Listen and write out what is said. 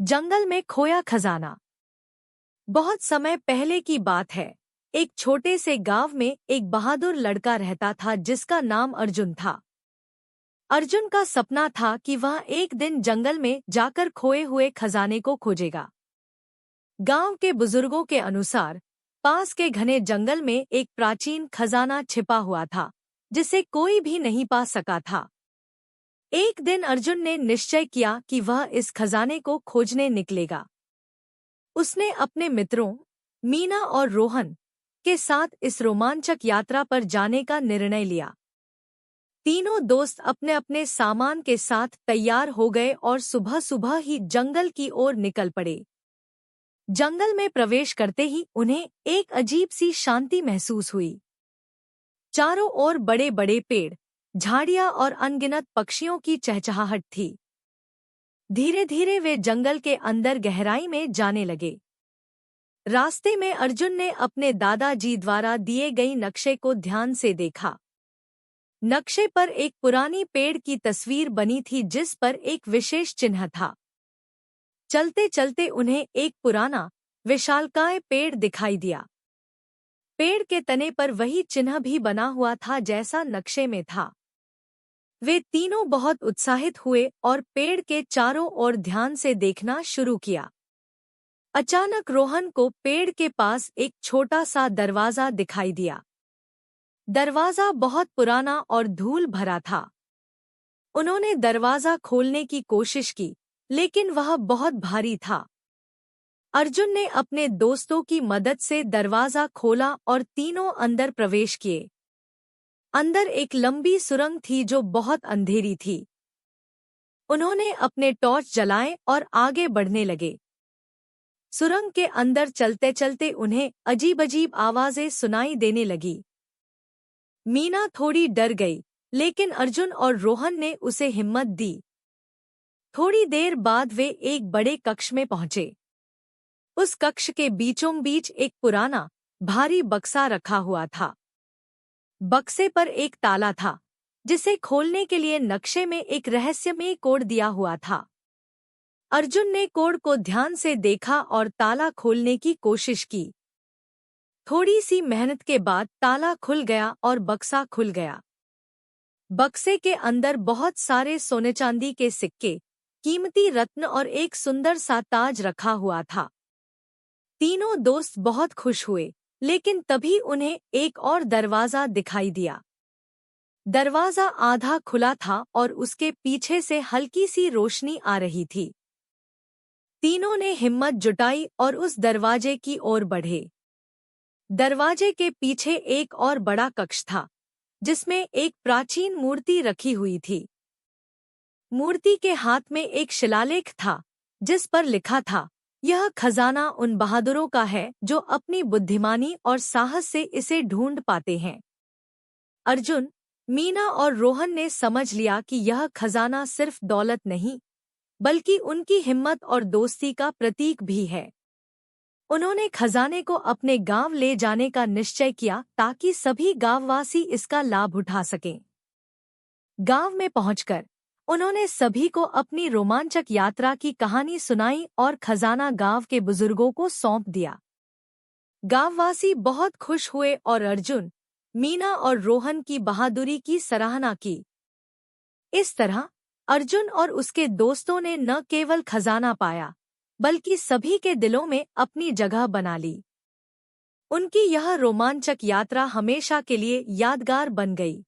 जंगल में खोया खजाना। बहुत समय पहले की बात है। एक छोटे से गांव में एक बहादुर लड़का रहता था जिसका नाम अर्जुन था। अर्जुन का सपना था कि वह एक दिन जंगल में जाकर खोए हुए खजाने को खोजेगा। गांव के बुजुर्गों के अनुसार पास के घने जंगल में एक प्राचीन खजाना छिपा हुआ था जिसे कोई भी नहीं पा सका था। एक दिन अर्जुन ने निश्चय किया कि वह इस खजाने को खोजने निकलेगा। उसने अपने मित्रों मीना और रोहन के साथ इस रोमांचक यात्रा पर जाने का निर्णय लिया। तीनों दोस्त अपने अपने सामान के साथ तैयार हो गए और सुबह सुबह ही जंगल की ओर निकल पड़े। जंगल में प्रवेश करते ही उन्हें एक अजीब सी शांति महसूस हुई। चारों ओर बड़े बड़े पेड़, झाड़ियां और अनगिनत पक्षियों की चहचहाहट थी। धीरे धीरे वे जंगल के अंदर गहराई में जाने लगे। रास्ते में अर्जुन ने अपने दादाजी द्वारा दिए गई नक्शे को ध्यान से देखा। नक्शे पर एक पुरानी पेड़ की तस्वीर बनी थी जिस पर एक विशेष चिन्ह था। चलते चलते उन्हें एक पुराना विशालकाय पेड़ दिखाई दिया। पेड़ के तने पर वही चिन्ह भी बना हुआ था जैसा नक्शे में था। वे तीनों बहुत उत्साहित हुए और पेड़ के चारों ओर ध्यान से देखना शुरू किया। अचानक रोहन को पेड़ के पास एक छोटा सा दरवाजा दिखाई दिया। दरवाजा बहुत पुराना और धूल भरा था। उन्होंने दरवाजा खोलने की कोशिश की, लेकिन वह बहुत भारी था। अर्जुन ने अपने दोस्तों की मदद से दरवाजा खोला और तीनों अंदर प्रवेश किए। अंदर एक लंबी सुरंग थी जो बहुत अंधेरी थी। उन्होंने अपने टॉर्च जलाए और आगे बढ़ने लगे। सुरंग के अंदर चलते चलते उन्हें अजीब अजीब आवाजें सुनाई देने लगी। मीना थोड़ी डर गई, लेकिन अर्जुन और रोहन ने उसे हिम्मत दी। थोड़ी देर बाद वे एक बड़े कक्ष में पहुंचे। उस कक्ष के बीचों बीच एक पुराना भारी बक्सा रखा हुआ था। बक्से पर एक ताला था जिसे खोलने के लिए नक्शे में एक रहस्यमय कोड दिया हुआ था। अर्जुन ने कोड को ध्यान से देखा और ताला खोलने की कोशिश की। थोड़ी सी मेहनत के बाद ताला खुल गया और बक्सा खुल गया। बक्से के अंदर बहुत सारे सोने चांदी के सिक्के, कीमती रत्न और एक सुंदर सा ताज रखा हुआ था। तीनों दोस्त बहुत खुश हुए, लेकिन तभी उन्हें एक और दरवाजा दिखाई दिया। दरवाजा आधा खुला था और उसके पीछे से हल्की सी रोशनी आ रही थी। तीनों ने हिम्मत जुटाई और उस दरवाजे की ओर बढ़े। दरवाजे के पीछे एक और बड़ा कक्ष था जिसमें एक प्राचीन मूर्ति रखी हुई थी। मूर्ति के हाथ में एक शिलालेख था जिस पर लिखा था, यह खजाना उन बहादुरों का है जो अपनी बुद्धिमानी और साहस से इसे ढूंढ पाते हैं। अर्जुन, मीना और रोहन ने समझ लिया कि यह खजाना सिर्फ दौलत नहीं, बल्कि उनकी हिम्मत और दोस्ती का प्रतीक भी है। उन्होंने खजाने को अपने गांव ले जाने का निश्चय किया ताकि सभी गांववासी इसका लाभ उठा सकें। गांव में पहुंचकर उन्होंने सभी को अपनी रोमांचक यात्रा की कहानी सुनाई और खजाना गांव के बुजुर्गों को सौंप दिया। गांववासी बहुत खुश हुए और अर्जुन, मीना और रोहन की बहादुरी की सराहना की। इस तरह अर्जुन और उसके दोस्तों ने न केवल खजाना पाया, बल्कि सभी के दिलों में अपनी जगह बना ली। उनकी यह रोमांचक यात्रा हमेशा के लिए यादगार बन गई।